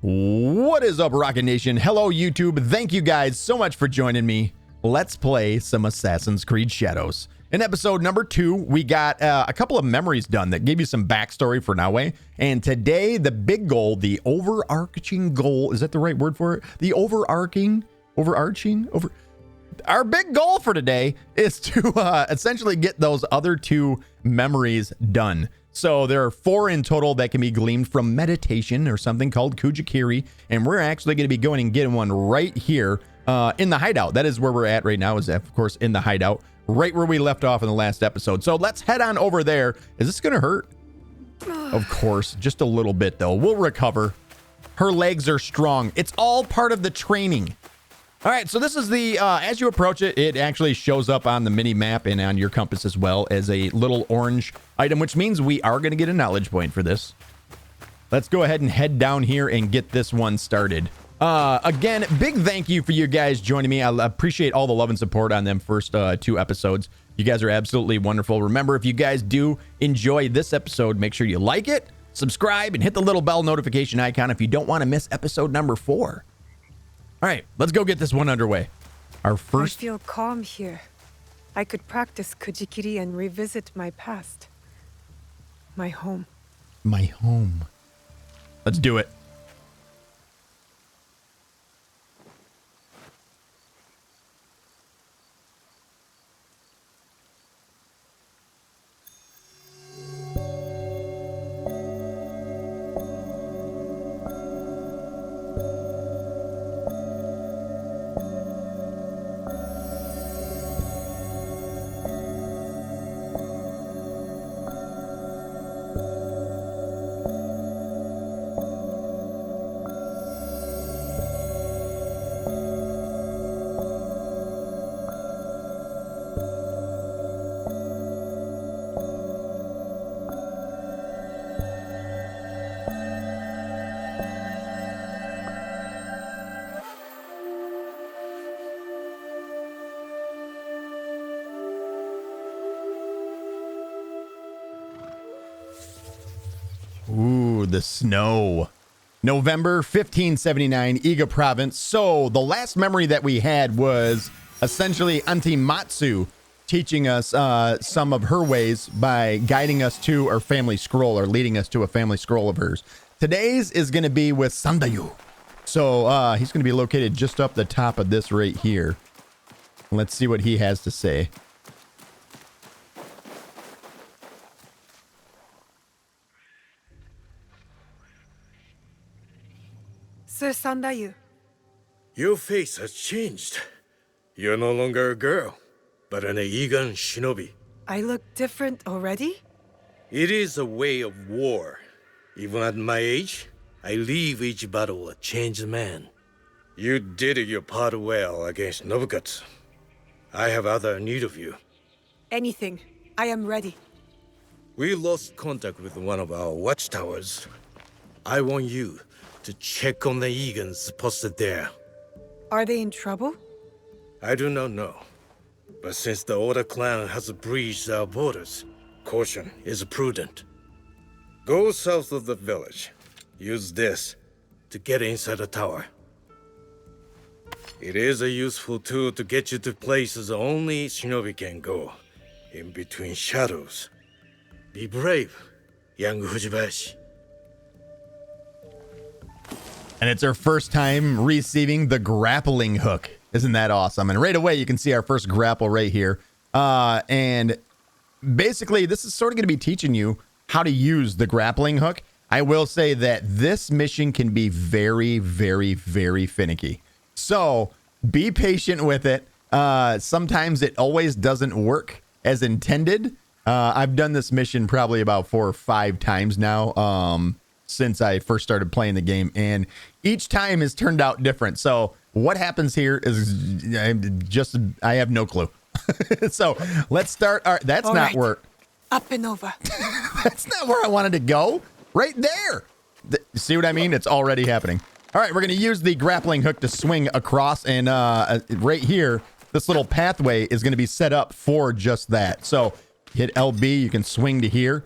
What is up, Rocket Nation? Hello, YouTube. Thank you guys so much for joining me. Let's play some Assassin's Creed Shadows. In episode number 2, we got a couple of memories done that gave you some backstory for Naoe. And today, the big goal, the overarching goal, is that the right word for it? The our big goal for today is to essentially get those other 2 memories done. So there are 4 in total that can be gleaned from meditation or something called Kujikiri. And we're actually going to be going and getting one right here in the hideout. That is where we're at right now, is of course in the hideout, right where we left off in the last episode. So let's head on over there. Is this going to hurt? Of course, just a little bit though. We'll recover. Her legs are strong. It's all part of the training. All right, so this is the, as you approach it, it actually shows up on the mini map and on your compass as well as a little orange item, which means we are going to get a knowledge point for this. Let's go ahead and head down here and get this one started. Again, big thank you for you guys joining me. I appreciate all the love and support on them first 2 episodes. You guys are absolutely wonderful. Remember, if you guys do enjoy this episode, make sure you like it, subscribe, and hit the little bell notification icon if you don't want to miss episode number 4. All right, let's go get this one underway. Our first... I feel calm here. I could practice Kujikiri and revisit my past. My home. My home. Let's do it. Ooh, the snow. November 1579, Iga province. So the last memory that we had was essentially Auntie Matsu teaching us some of her ways by guiding us to our family scroll, or leading us to a family scroll of hers. Today's is going to be with Sandayu. So he's going to be located just up the top of this right here. Let's see what he has to say. Sir Sandayu. Your face has changed. You're no longer a girl, but an Igan shinobi. I look different already? It is a way of war. Even at my age, I leave each battle a changed man. You did your part well against Nobukatsu. I have other need of you. Anything. I am ready. We lost contact with one of our watchtowers. I want you to check on the Egans posted there. Are they in trouble? I do not know. But since the Oda clan has breached our borders, caution is prudent. Go south of the village. Use this to get inside the tower. It is a useful tool to get you to places only shinobi can go, in between shadows. Be brave, young Fujibayashi. And it's our first time receiving the grappling hook. Isn't that awesome? And right away, you can see our first grapple right here. And basically, this is sort of going to be teaching you how to use the grappling hook. I will say that this mission can be very, very, very finicky. So be patient with it. Sometimes it always doesn't work as intended. I've done this mission probably about 4 or 5 times now. Since I first started playing the game, and each time has turned out different. So what happens here is I have no clue. So let's start our, that's All not right. where, Up and over. that's not where I wanted to go. Right there. See what I mean? It's already happening. All right, we're going to use the grappling hook to swing across, and right here, this little pathway is going to be set up for just that. So hit LB, you can swing to here.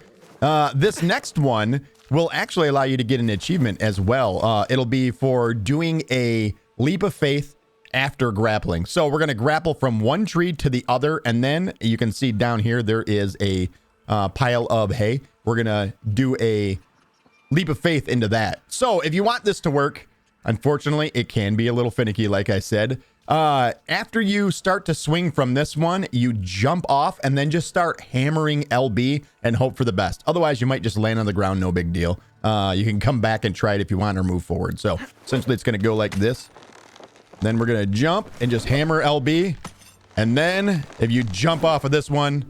This next one will actually allow you to get an achievement as well. It'll be for doing a leap of faith after grappling. So we're going to grapple from one tree to the other, and then you can see down here there is a pile of hay. We're going to do a leap of faith into that. So if you want this to work, unfortunately, it can be a little finicky, like I said. After you start to swing from this one, you jump off and then just start hammering LB and hope for the best. Otherwise, you might just land on the ground, no big deal. You can come back and try it if you want or move forward. So essentially, it's going to go like this. Then we're going to jump and just hammer LB. And then if you jump off of this one,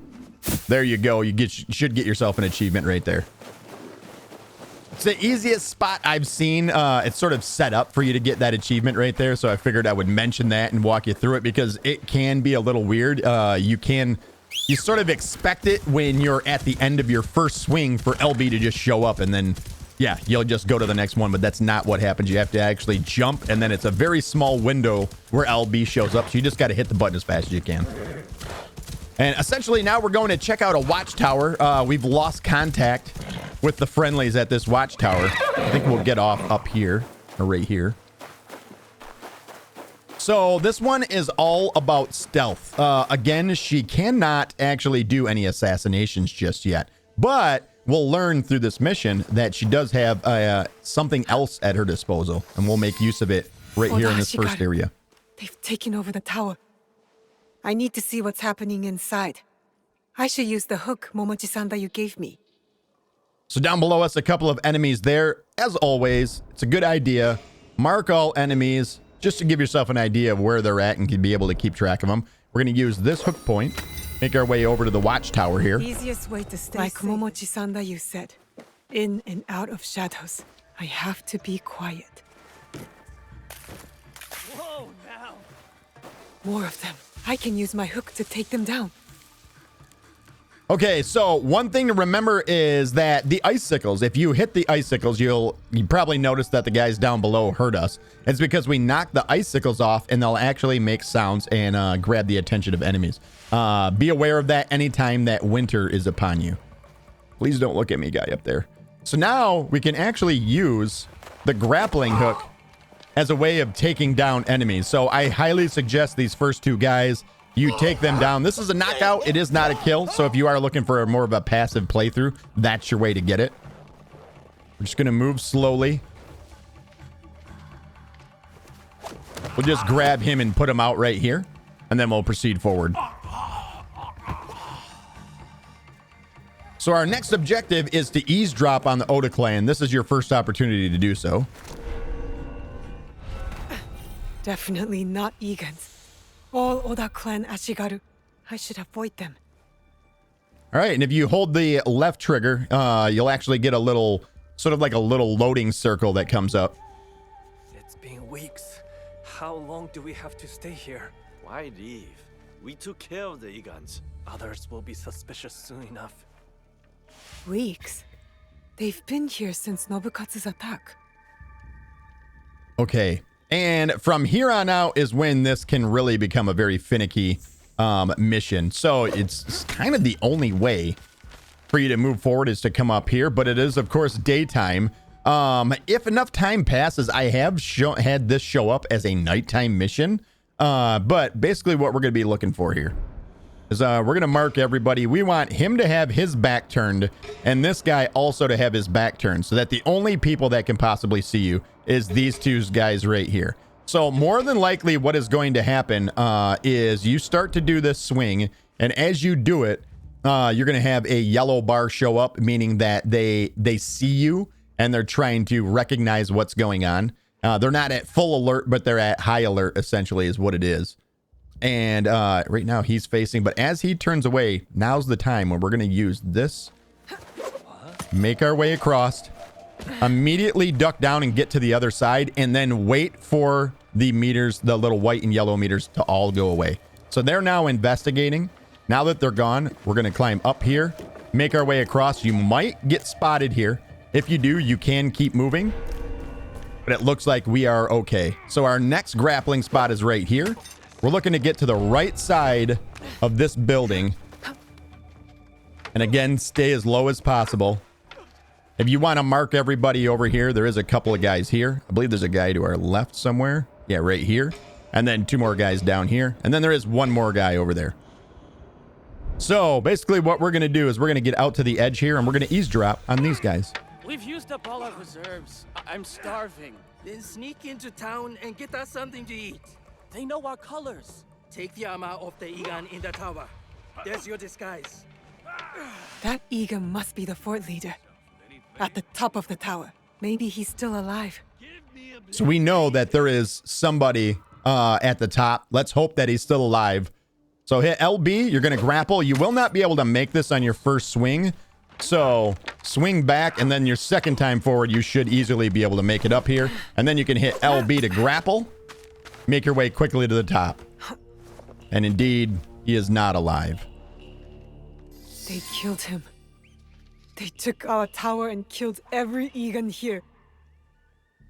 there you go. You should get yourself an achievement right there. It's the easiest spot I've seen. It's sort of set up for you to get that achievement right there. So I figured I would mention that and walk you through it because it can be a little weird. You sort of expect it when you're at the end of your first swing for LB to just show up, and then, yeah, you'll just go to the next one, but that's not what happens. You have to actually jump, and then it's a very small window where LB shows up, so you just got to hit the button as fast as you can. And essentially now we're going to check out a watchtower. We've lost contact with the friendlies at this watchtower. I think we'll get off up here, or right here. So this one is all about stealth. Again, she cannot actually do any assassinations just yet, but we'll learn through this mission that she does have something else at her disposal, and we'll make use of it right here in this first area. They've taken over the tower. I need to see what's happening inside. I should use the hook, Momochi-san, that you gave me. So down below us, a couple of enemies there. As always, it's a good idea. Mark all enemies just to give yourself an idea of where they're at and can be able to keep track of them. We're going to use this hook point, make our way over to the watchtower here. Easiest way to stay like safe. Momochi-san that you said, in and out of shadows. I have to be quiet. Whoa, now. More of them. I can use my hook to take them down. Okay, so one thing to remember is that the icicles, if you hit the icicles, you probably notice that the guys down below hurt us. It's because we knock the icicles off and they'll actually make sounds and grab the attention of enemies. Be aware of that anytime that winter is upon you. Please don't look at me, guy up there. So now we can actually use the grappling hook as a way of taking down enemies. So I highly suggest these first two guys, you take them down. This is a knockout. It is not a kill. So if you are looking for more of a passive playthrough, that's your way to get it. We're just going to move slowly. We'll just grab him and put him out right here, and then we'll proceed forward. So our next objective is to eavesdrop on the Oda clan. This is your first opportunity to do so. Definitely not Igan's. All Oda clan Ashigaru. I should avoid them. All right, and if you hold the left trigger, you'll actually get a little, sort of like a little loading circle that comes up. It's been weeks. How long do we have to stay here? Why leave? We took care of the Igans. Others will be suspicious soon enough. Weeks? They've been here since Nobukatsu's attack. Okay. And from here on out is when this can really become a very finicky mission. So it's kind of the only way for you to move forward is to come up here. But it is, of course, daytime. If enough time passes, I have had this show up as a nighttime mission. But basically what we're going to be looking for here is we're going to mark everybody. We want him to have his back turned and this guy also to have his back turned so that the only people that can possibly see you is these two guys right here. So more than likely what is going to happen is you start to do this swing, and as you do it, you're going to have a yellow bar show up, meaning that they see you and they're trying to recognize what's going on. They're not at full alert, but they're at high alert, essentially, is what it is. And right now he's facing, but as he turns away, now's the time when we're going to use this. Make our way across. Immediately duck down and get to the other side, and then wait for the meters, the little white and yellow meters, to all go away. So they're now investigating. Now that they're gone, we're going to climb up here, make our way across. You might get spotted here. If you do, you can keep moving, but it looks like we are okay. So our next grappling spot is right here. We're looking to get to the right side of this building. And again, stay as low as possible. If you want to mark everybody over here, there is a couple of guys here. I believe there's a guy to our left somewhere. Yeah, right here. And then 2 more guys down here. And then there is 1 more guy over there. So basically what we're going to do is we're going to get out to the edge here and we're going to eavesdrop on these guys. We've used up all our reserves. I'm starving. Then sneak into town and get us something to eat. They know our colors. Take the armor of the Igan in the tower. There's your disguise. That Igan must be the fort leader. At the top of the tower. Maybe he's still alive. So we know that there is somebody at the top. Let's hope that he's still alive. So hit LB, you're going to grapple. You will not be able to make this on your first swing. So swing back, and then your second time forward, you should easily be able to make it up here. And then you can hit LB to grapple. Make your way quickly to the top. And indeed, he is not alive. They killed him. They took our tower and killed every Igan here.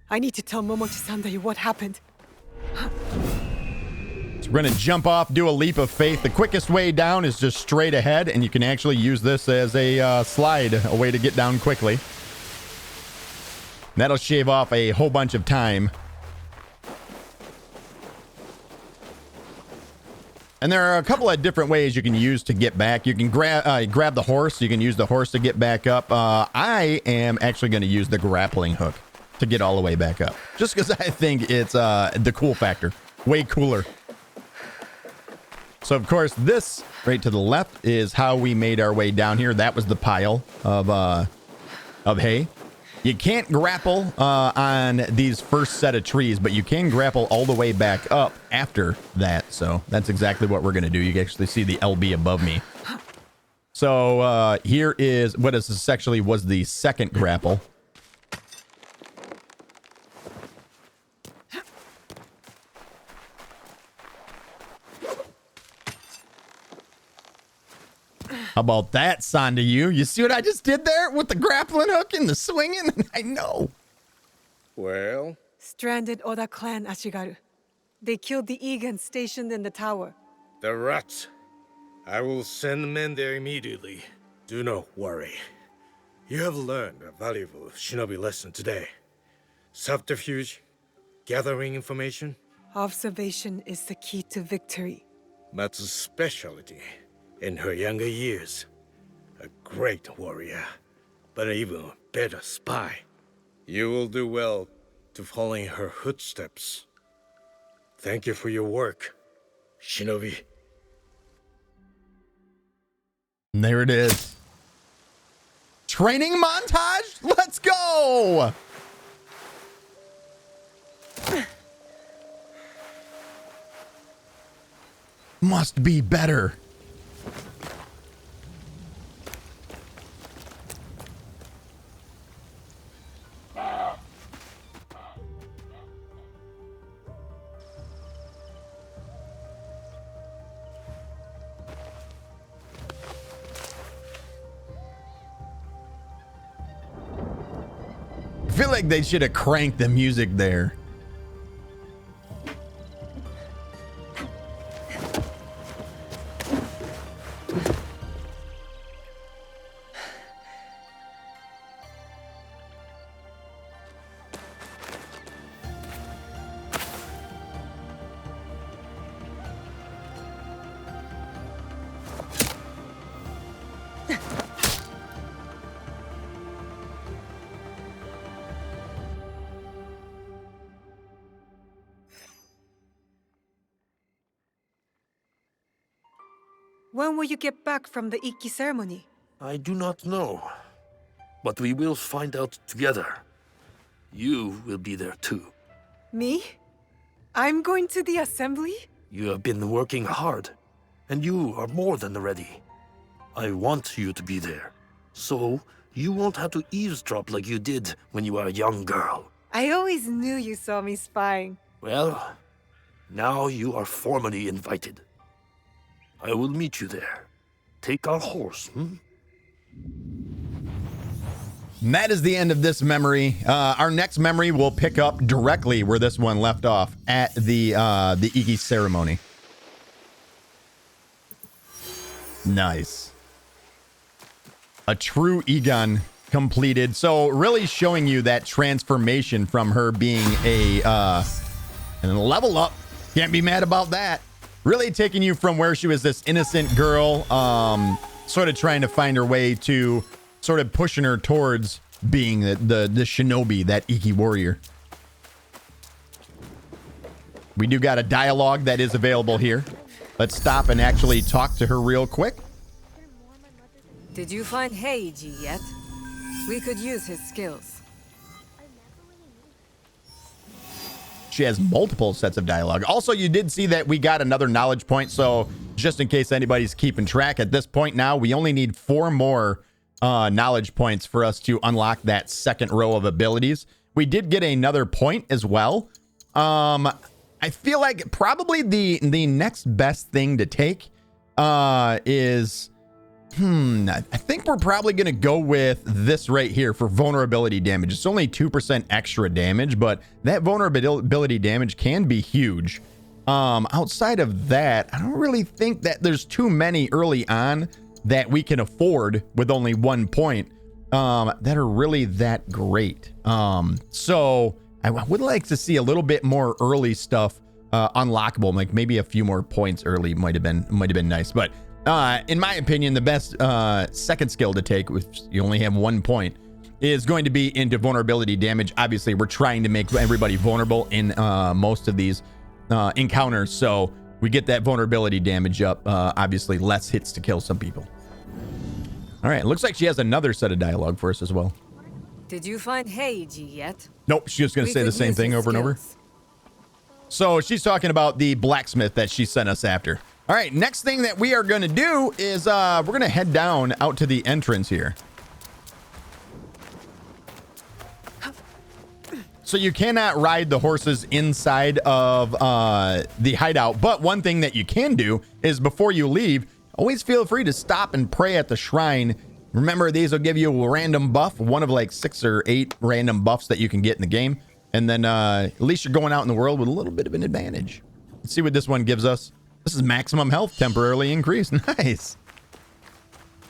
I need to tell Momochi-Sandai what happened. So we're going to jump off, do a leap of faith. The quickest way down is just straight ahead, and you can actually use this as a slide, a way to get down quickly. That'll shave off a whole bunch of time. And there are a couple of different ways you can use to get back. You can grab the horse. You can use the horse to get back up. I am actually going to use the grappling hook to get all the way back up. Just because I think it's the cool factor. Way cooler. So, of course, this right to the left is how we made our way down here. That was the pile of hay. You can't grapple on these first set of trees, but you can grapple all the way back up after that. So that's exactly what we're going to do. You can actually see the LB above me. So here is what is actually was the second grapple. How about that, Sonda? You see what I just did there with the grappling hook and the swinging? I know. Well, Stranded Oda clan Ashigaru. They killed the Igan stationed in the tower. the rats. I will send men there immediately. Do not worry. You have learned a valuable shinobi lesson today. Subterfuge, gathering information, Observation is the key to victory. Matsu's specialty in her younger years. A great warrior, but an even better spy. You will do well to follow in her footsteps. Thank you for your work, shinobi. And there it is. Training montage? Let's go! Must be better. I feel like they should have cranked the music there. When will you get back from the Ikki ceremony? I do not know, but we will find out together. You will be there too. Me? I'm going to the assembly? You have been working hard, and you are more than ready. I want you to be there, so you won't have to eavesdrop like you did when you were a young girl. I always knew you saw me spying. Well, now you are formally invited. I will meet you there. Take our horse, And that is the end of this memory. Our next memory will pick up directly where this one left off at the Ikki ceremony. Nice. A true Igan completed. So really showing you that transformation from her being a and level up. Can't be mad about that. Really taking you from where she was this innocent girl, sort of trying to find her way to sort of pushing her towards being the shinobi, that Iki warrior. We do got a dialogue that is available here. Let's stop and actually talk to her real quick. Did you find Heiji yet? We could use his skills. She has multiple sets of dialogue. Also, you did see that we got another knowledge point. So just in case anybody's keeping track, at this point now, we only need 4 more knowledge points for us to unlock that second row of abilities. We did get another point as well. I feel like probably the next best thing to take is... I think we're probably going to go with this right here for vulnerability damage. It's only 2% extra damage, but that vulnerability damage can be huge. Outside of that, I don't really think that there's too many early on that we can afford with only 1 point that are really that great. So I would like to see a little bit more early stuff unlockable, like maybe a few more points early might have been nice, but in my opinion, the best second skill to take, which you only have 1 point, is going to be into vulnerability damage. Obviously, we're trying to make everybody vulnerable in most of these encounters, so we get that vulnerability damage up. Obviously, less hits to kill some people. All right, looks like she has another set of dialogue for us as well. Did you find Heiji yet? Nope, she's just going to say the same thing over and over. Skills. So she's talking about the blacksmith that she sent us after. All right, next thing that we are going to do is we're going to head down out to the entrance here. So you cannot ride the horses inside of the hideout, but one thing that you can do is before you leave, always feel free to stop and pray at the shrine. Remember, these will give you a random buff, one of like 6 or 8 random buffs that you can get in the game. And then at least you're going out in the world with a little bit of an advantage. Let's see what this one gives us. This is maximum health temporarily increased. Nice.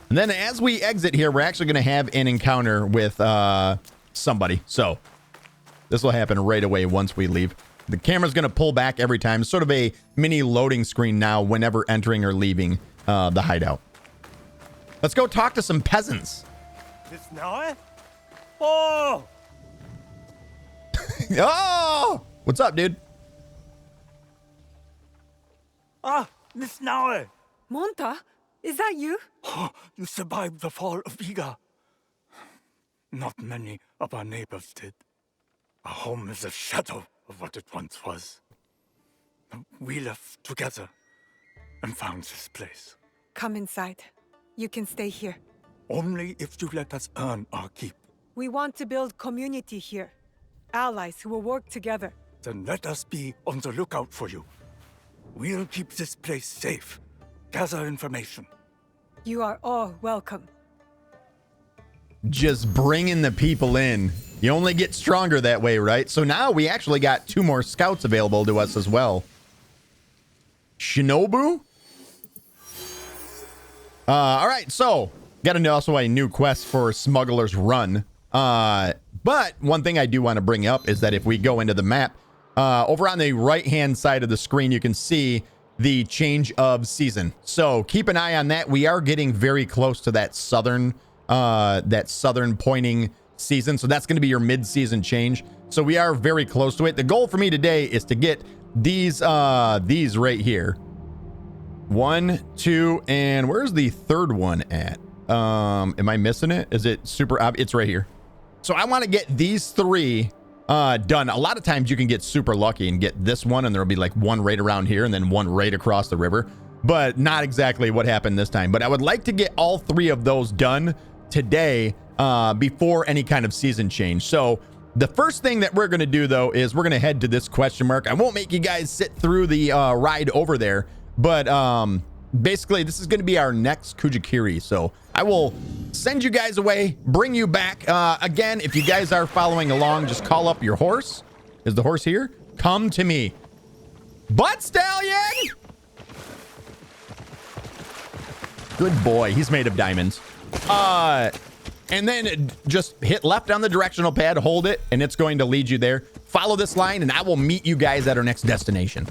And then as we exit here, we're actually going to have an encounter with somebody. So this will happen right away once we leave. The camera's going to pull back every time. Sort of a mini loading screen now whenever entering or leaving the hideout. Let's go talk to some peasants. Miss Naoe? Oh! Oh! What's up, dude? Ah, Miss Naoe! Monta, is that you? You survived the fall of Iga. Not many of our neighbors did. Our home is a shadow of what it once was. We left together and found this place. Come inside. You can stay here. Only if you let us earn our keep. We want to build community here. Allies who will work together. Then let us be on the lookout for you. We'll keep this place safe. Gather information. You are all welcome. Just bringing the people in. You only get stronger that way, right? So now we actually got 2 more scouts available to us as well. Shinobu? All right, so got also a new quest for Smuggler's Run. But one thing I do want to bring up is that if we go into the map, over on the right-hand side of the screen, you can see the change of season. So keep an eye on that. We are getting very close to that southern pointing season. So that's going to be your mid-season change. So we are very close to it. The goal for me today is to get these right here. 1, 2, and where's the third one at? Am I missing it? Is it super obvious? It's right here. So I want to get these 3 done. A lot of times you can get super lucky and get this one, and there'll be like one right around here and then one right across the river, but not exactly what happened this time. But I would like to get all 3 of those done today before any kind of season change. So the first thing that we're going to do, though, is we're going to head to this question mark. I won't make you guys sit through the ride over there, but basically this is going to be our next Kujikiri. So I will send you guys away, bring you back. Again, if you guys are following along, just call up your horse. Is the horse here? Come to me. Butt Stallion! Good boy. He's made of diamonds. And then just hit left on the directional pad, hold it, and it's going to lead you there. Follow this line, and I will meet you guys at our next destination.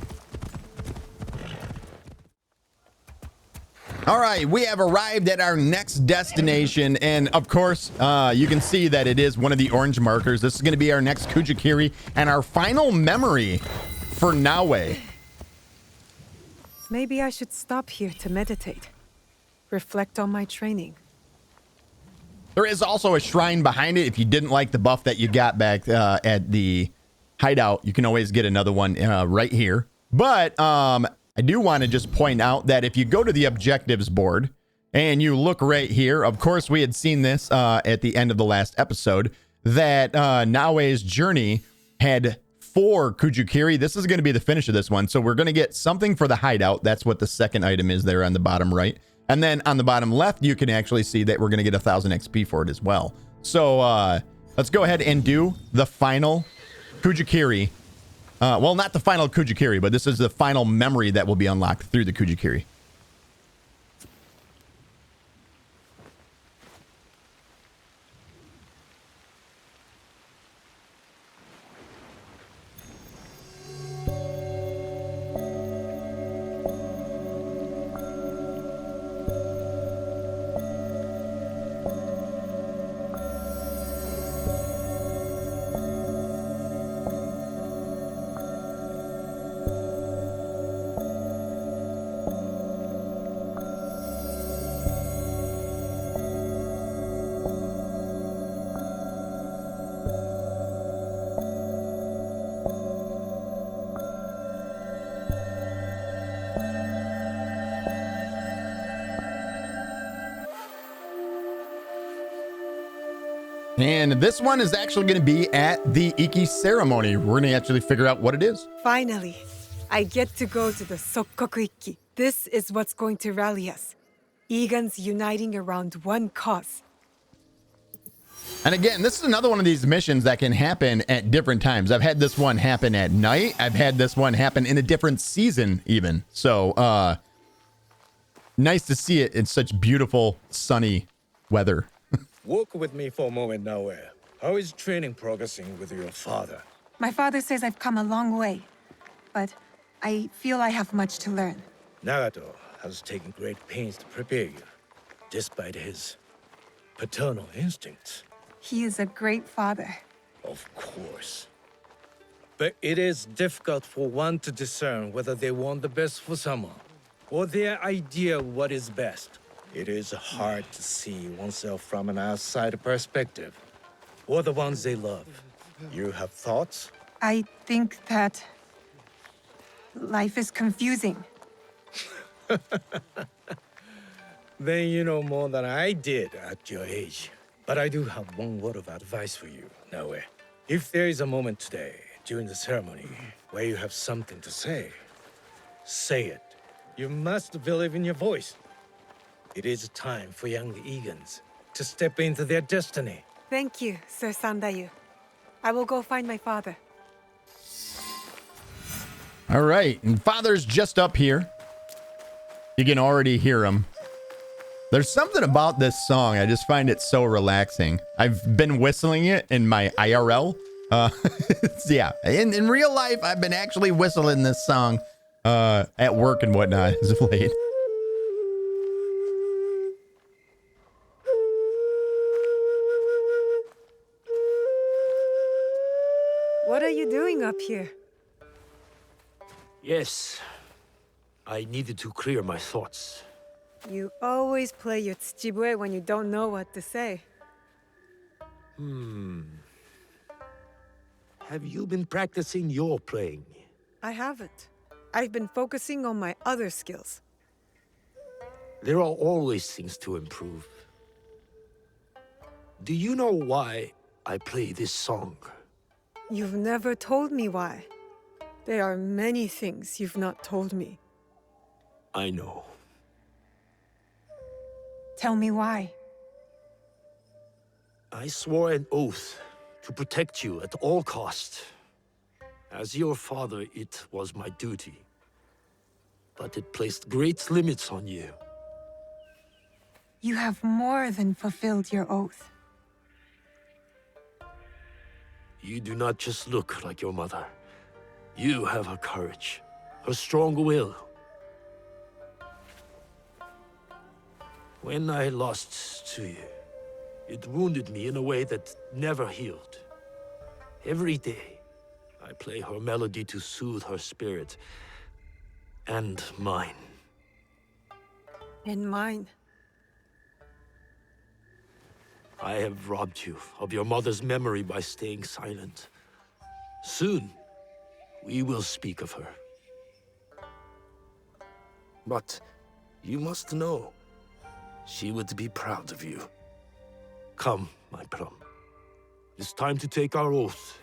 All right, we have arrived at our next destination, and of course, you can see that it is one of the orange markers. This is going to be our next Kujikiri and our final memory for Naoe. Maybe I should stop here to meditate. Reflect on my training. There is also a shrine behind it. If you didn't like the buff that you got back at the hideout, you can always get another one right here. But I do want to just point out that if you go to the objectives board and you look right here, of course, we had seen this at the end of the last episode, that Naoe's journey had 4 Kujikiri. This is going to be the finish of this one. So we're going to get something for the hideout. That's what the second item is there on the bottom right. And then on the bottom left, you can actually see that we're going to get 1,000 XP for it as well. So let's go ahead and do the final Kujikiri. Well, not the final Kujikiri, but this is the final memory that will be unlocked through the Kujikiri. And this one is actually going to be at the Iki ceremony. We're going to actually figure out what it is. Finally, I get to go to the Sokkoku Iki. This is what's going to rally us. Igan's uniting around one cause. And again, this is another one of these missions that can happen at different times. I've had this one happen at night. I've had this one happen in a different season even. So, nice to see it in such beautiful, sunny weather. Walk with me for a moment, Naoe. How is training progressing with your father? My father says I've come a long way, but I feel I have much to learn. Nagato has taken great pains to prepare you, despite his paternal instincts. He is a great father. Of course. But it is difficult for one to discern whether they want the best for someone, or their idea of what is best. It is hard to see oneself from an outside perspective, or the ones they love. You have thoughts? I think that life is confusing. Then you know more than I did at your age. But I do have one word of advice for you, Naoe. If there is a moment today, during the ceremony, where you have something to say, say it. You must believe in your voice. It is time for young Igans to step into their destiny. Thank you, Sir Sandayu. I will go find my father. All right, and father's just up here. You can already hear him. There's something about this song. I just find it so relaxing. I've been whistling it in my IRL. Yeah, in real life, I've been actually whistling this song at work and whatnot as of late. What are you doing up here? Yes, I needed to clear my thoughts. You always play your tsuchibue when you don't know what to say. Have you been practicing your playing? I haven't. I've been focusing on my other skills. There are always things to improve. Do you know why I play this song? You've never told me why. There are many things you've not told me. I know. Tell me why. I swore an oath to protect you at all costs. As your father, it was my duty. But it placed great limits on you. You have more than fulfilled your oath. You do not just look like your mother. You have her courage, her strong will. When I lost to you, it wounded me in a way that never healed. Every day, I play her melody to soothe her spirit. And mine. And mine. I have robbed you of your mother's memory by staying silent. Soon, we will speak of her. But you must know, she would be proud of you. Come, my plum. It's time to take our oath.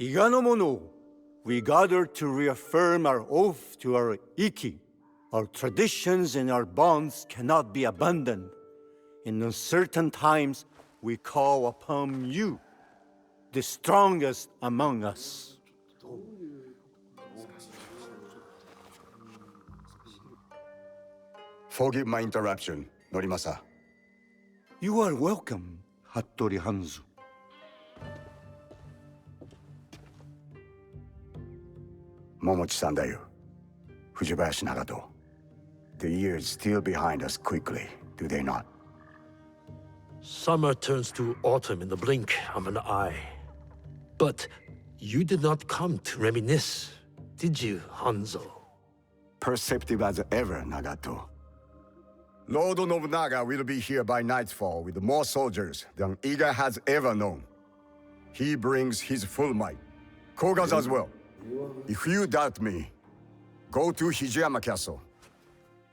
Iganomono, we gather to reaffirm our oath to our Iki. Our traditions and our bonds cannot be abandoned. In uncertain times, we call upon you, the strongest among us. Forgive my interruption, Norimasa. You are welcome, Hattori Hanzo. Momochi-san da yo. Fujibayashi Nagato. The years steal behind us quickly, do they not? Summer turns to autumn in the blink of an eye. But you did not come to reminisce, did you, Hanzo? Perceptive as ever, Nagato. Lord Nobunaga will be here by nightfall with more soldiers than Iga has ever known. He brings his full might. Koga's as well. If you doubt me, go to Hijiyama Castle.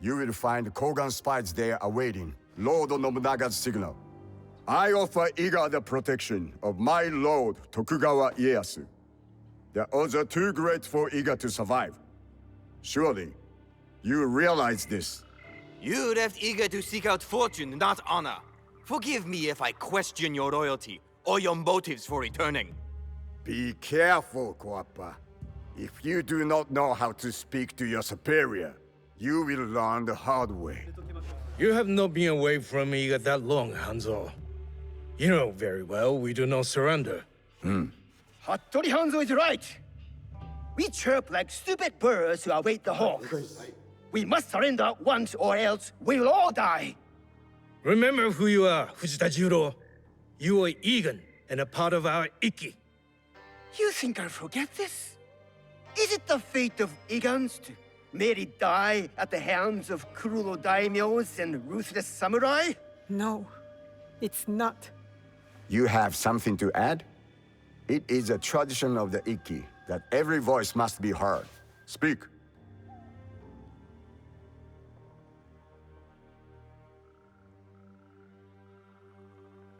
You will find Kogan spies there awaiting Lord Nobunaga's signal. I offer Iga the protection of my lord Tokugawa Ieyasu. The odds are too great for Iga to survive. Surely, you realize this. You left Iga to seek out fortune, not honor. Forgive me if I question your loyalty or your motives for returning. Be careful, Koappa. If you do not know how to speak to your superior, you will learn the hard way. You have not been away from Iga that long, Hanzo. You know very well we do not surrender. Hattori Hanzo is right. We chirp like stupid birds who await the hawk. We must surrender once or else we will all die. Remember who you are, Fujitajiro. You are Igan and a part of our Iki. You think I'll forget this? Is it the fate of Igans to merely die at the hands of cruel daimyos and ruthless samurai? No, it's not. You have something to add? It is a tradition of the Iki that every voice must be heard. Speak.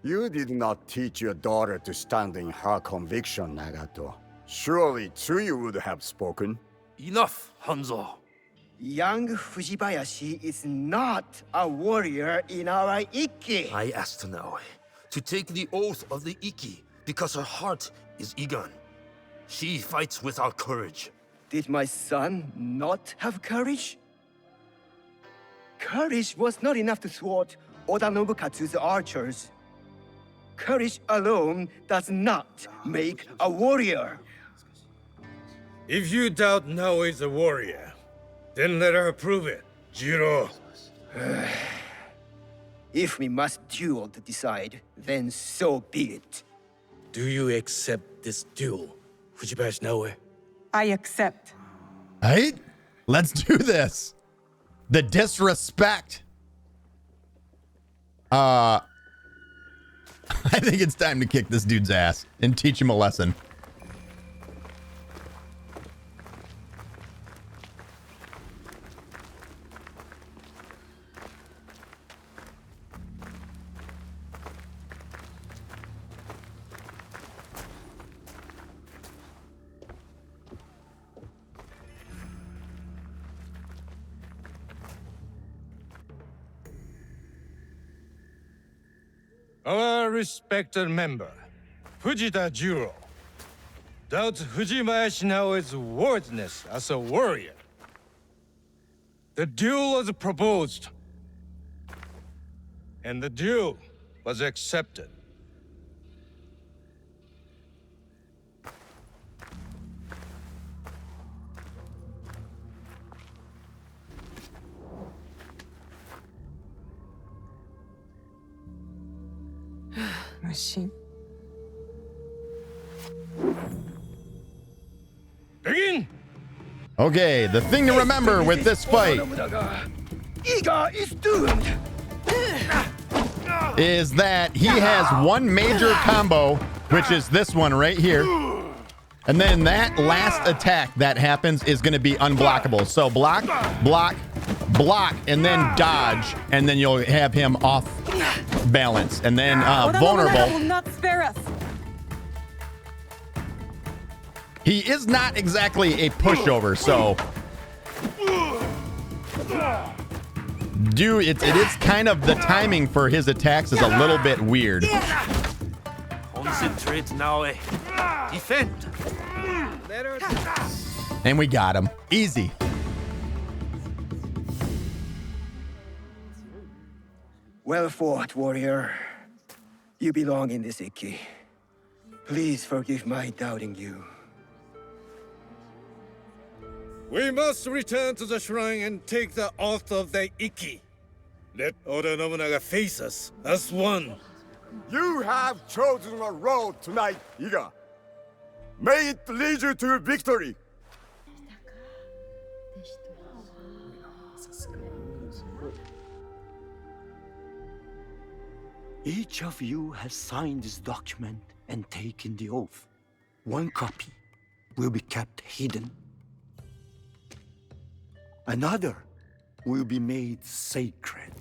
You did not teach your daughter to stand in her conviction, Nagato. Surely Tsuyu would have spoken. Enough, Hanzo. Young Fujibayashi is not a warrior in our Iki. I asked Naoe to take the oath of the Iki because her heart is Igan. She fights without courage. Did my son not have courage? Courage was not enough to thwart Oda Nobukatsu's archers. Courage alone does not make a warrior. If you doubt Naoe is a warrior, then let her prove it, Jiro. If we must duel to decide, then so be it. Do you accept this duel, Fujibayashi Naoe? I accept. Right? Let's do this. The disrespect. I think it's time to kick this dude's ass and teach him a lesson. Our respected member, Fujita Juro, doubts Fujimayashi Naoe's worthiness as a warrior. The duel was proposed, and the duel was accepted. Machine. Begin! Okay, the thing to remember with this fight Iga is doomed! is that he has one major combo, which is this one right here. And then that last attack that happens is going to be unblockable. So block, block, block, and then dodge, and then you'll have him off balance. And then vulnerable. Will not spare us. He is not exactly a pushover, so it is kind of the timing for his attacks is a little bit weird. Concentrate, Naoe. Defend. And we got him. Easy. Well fought, warrior. You belong in this Iki. Please forgive my doubting you. We must return to the shrine and take the oath of the Iki. Let Oda Nobunaga face us as one. You have chosen a road tonight, Iga. May it lead you to victory. Each of you has signed this document and taken the oath. One copy will be kept hidden. Another will be made sacred,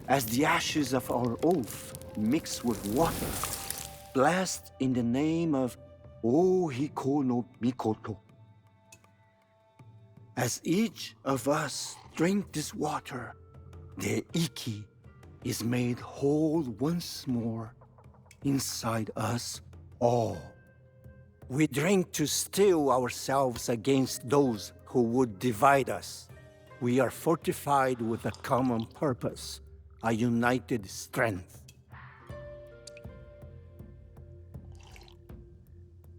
as the ashes of our oath mixed with water, blessed in the name of Ohiko no Mikoto. As each of us drink this water, the Iki is made whole once more inside us all. We drink to steel ourselves against those who would divide us. We are fortified with a common purpose, a united strength.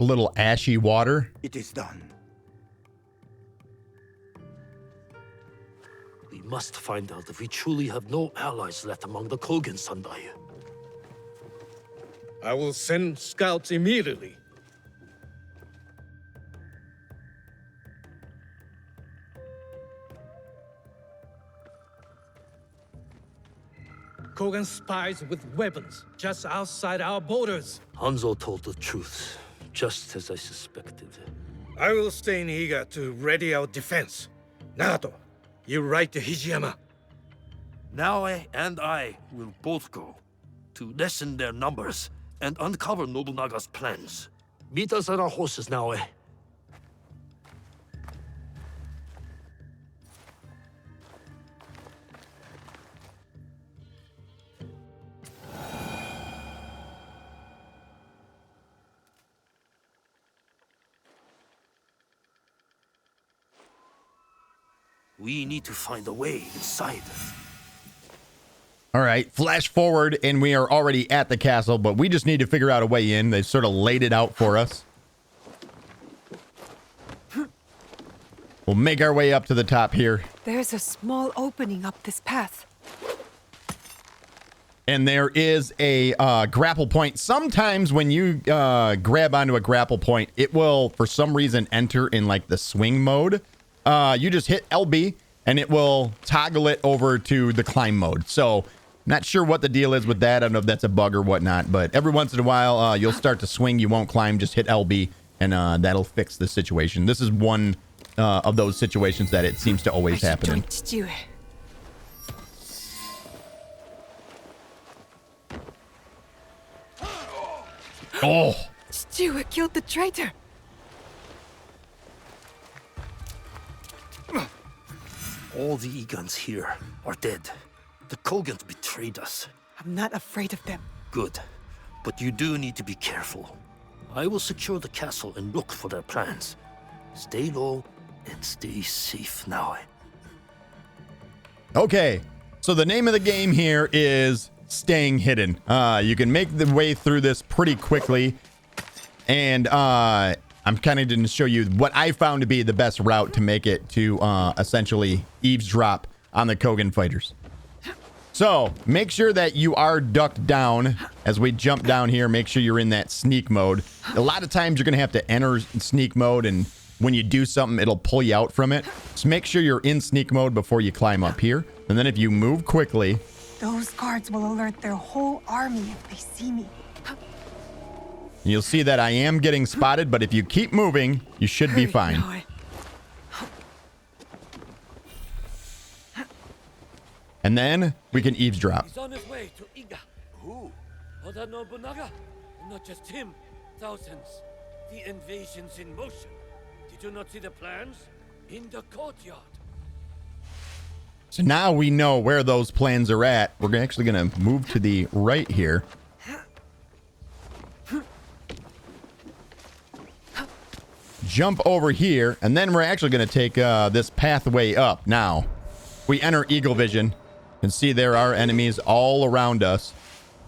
A little ashy water. It is done. We must find out if we truly have no allies left among the Kogan Sandai. I will send scouts immediately. Kogan spies with weapons just outside our borders. Hanzo told the truth, just as I suspected. I will stay in Iga to ready our defense. Nagato, you ride to Hijiyama. Naoe and I will both go to lessen their numbers and uncover Nobunaga's plans. Meet us at our horses, Naoe. We need to find a way inside. All right, flash forward, and we are already at the castle, but we just need to figure out a way in. They've sort of laid it out for us. We'll make our way up to the top here. There's a small opening up this path. And there is a grapple point. Sometimes when you grab onto a grapple point, it will, for some reason, enter in like the swing mode. You just hit LB, and it will toggle it over to the climb mode. So, not sure what the deal is with that. I don't know if that's a bug or whatnot, but every once in a while, you'll start to swing. You won't climb. Just hit LB, and that'll fix the situation. This is one of those situations that it seems to always happen in. Oh! Chichiue killed the traitor! All the Igans here are dead. The Kogans betrayed us. I'm not afraid of them. Good. But you do need to be careful. I will secure the castle and look for their plans. Stay low and stay safe, Naoe. Okay, so the name of the game here is staying hidden. You can make the way through this pretty quickly. And I'm kind of going to show you what I found to be the best route to make it to essentially eavesdrop on the Kogan fighters. So make sure that you are ducked down as we jump down here. Make sure you're in that sneak mode. A lot of times you're going to have to enter sneak mode, and when you do something, it'll pull you out from it. So make sure you're in sneak mode before you climb up here. And then if you move quickly, Those guards will alert their whole army if they see me. you'll see that I am getting spotted, but if you keep moving, you should be fine. And then we can eavesdrop. He's on his way to Iga. Who? Oda Nobunaga? Not just him. Thousands. The invasion's in motion. Did you not see the plans? In the courtyard. So now we know where those plans are at. We're actually going to move to the right here. Jump over here, and then we're actually going to take this pathway up. Now, we enter Eagle Vision and see there are enemies all around us.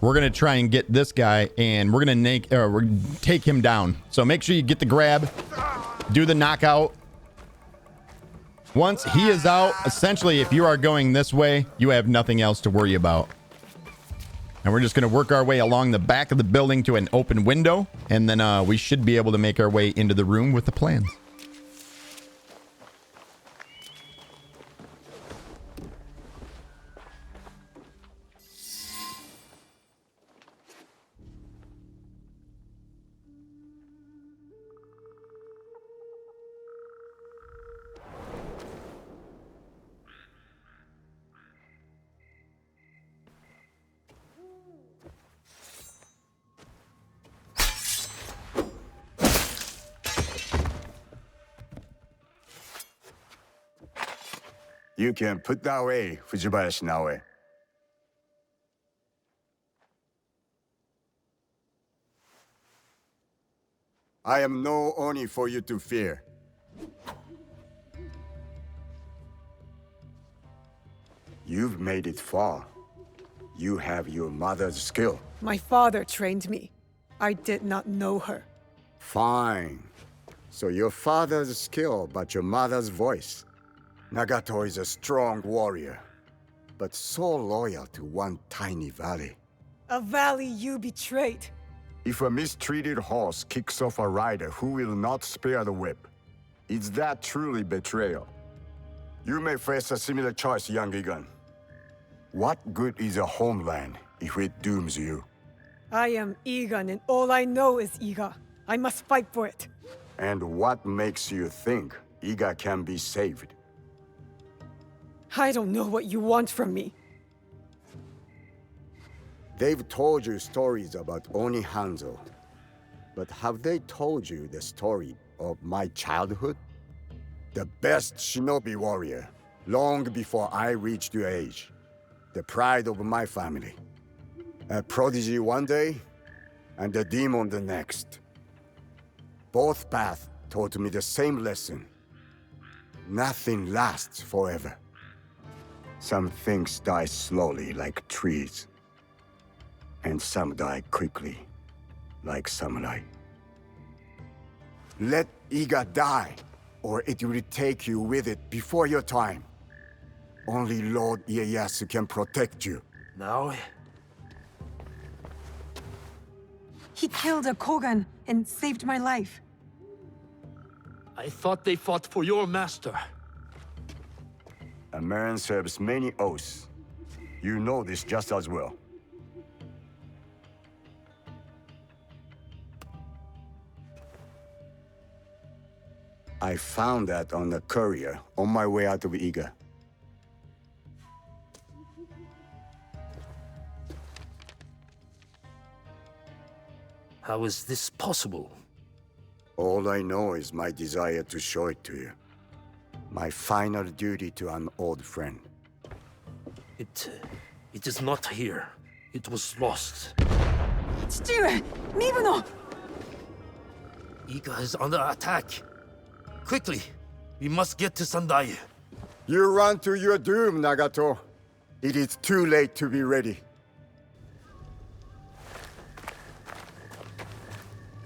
We're going to try and get this guy, and we're going to take him down. So make sure you get the grab, do the knockout. Once he is out, essentially, if you are going this way, you have nothing else to worry about. And we're just going to work our way along the back of the building to an open window, and then we should be able to make our way into the room with the plans. You can put that away, Fujibayashi Naoe. I am no Oni for you to fear. You've made it far. You have your mother's skill. My father trained me. I did not know her. Fine. So your father's skill, but your mother's voice. Nagato is a strong warrior, but so loyal to one tiny valley. A valley you betrayed. If a mistreated horse kicks off a rider who will not spare the whip, is that truly betrayal? You may face a similar choice, young Igan. What good is a homeland if it dooms you? I am Igan, and all I know is Iga. I must fight for it. And what makes you think Iga can be saved? I don't know what you want from me. They've told you stories about Oni Hanzo, but have they told you the story of my childhood? The best shinobi warrior, long before I reached your age. The pride of my family. A prodigy one day, and a demon the next. Both paths taught me the same lesson. Nothing lasts forever. Some things die slowly like trees, and some die quickly like samurai. Let Iga die, or it will take you with it before your time. Only Lord Ieyasu can protect you. Naoe? He killed a Kogan and saved my life. I thought they fought for your master. A man serves many oaths. You know this just as well. I found that on the courier on my way out of Iga. How is this possible? All I know is my desire to show it to you. My final duty to an old friend. It is not here. It was lost. 父上、身分の。Iga is under attack. Quickly, we must get to Sandai. You run to your doom, Nagato. It is too late to be ready.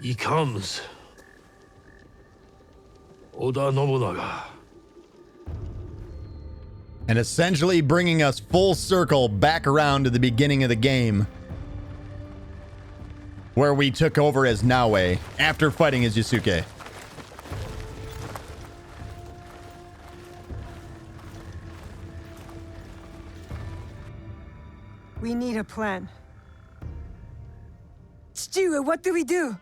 He comes. Oda Nobunaga. And essentially bringing us full circle back around to the beginning of the game, where we took over as Naoe after fighting as Yasuke. We need a plan. 父上、what do we do?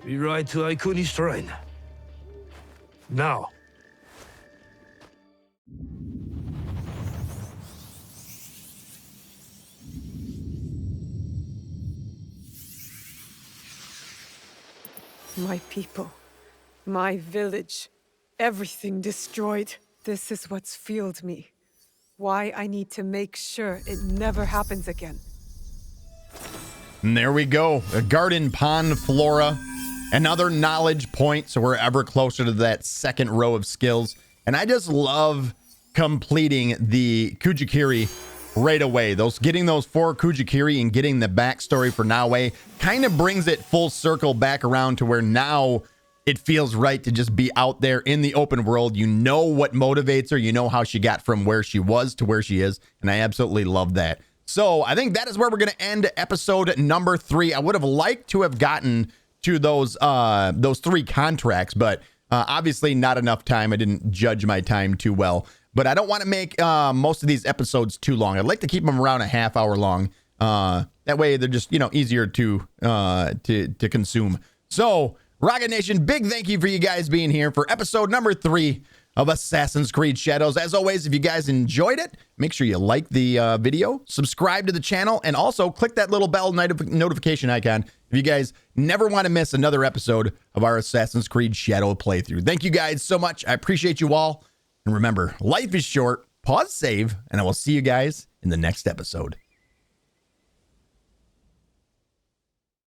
We ride to Aikuni Shrine. Now. My people, my village, everything destroyed. This is what's fueled me. Why I need to make sure it never happens again. And there we go. A garden pond flora. Another knowledge point, so we're ever closer to that second row of skills. And I just love completing the Kujikiri right away. Getting those 4 Kujikiri and getting the backstory for Naoe kind of brings it full circle back around to where now it feels right to just be out there in the open world. You know what motivates her. You know how she got from where she was to where she is. And I absolutely love that. So I think that is where we're going to end episode number 3. I would have liked to have gotten to those 3 contracts, but obviously not enough time. I didn't judge my time too well, but I don't want to make most of these episodes too long. I'd like to keep them around a half hour long. That way they're just, easier to consume. So Rocket Nation, big thank you for you guys being here for episode number 3 of Assassin's Creed Shadows. As always, if you guys enjoyed it, make sure you like the video, subscribe to the channel, and also click that little bell notification icon if you guys never want to miss another episode of our Assassin's Creed Shadow playthrough. Thank you guys so much. I appreciate you all. And remember, life is short. Pause, save, and I will see you guys in the next episode.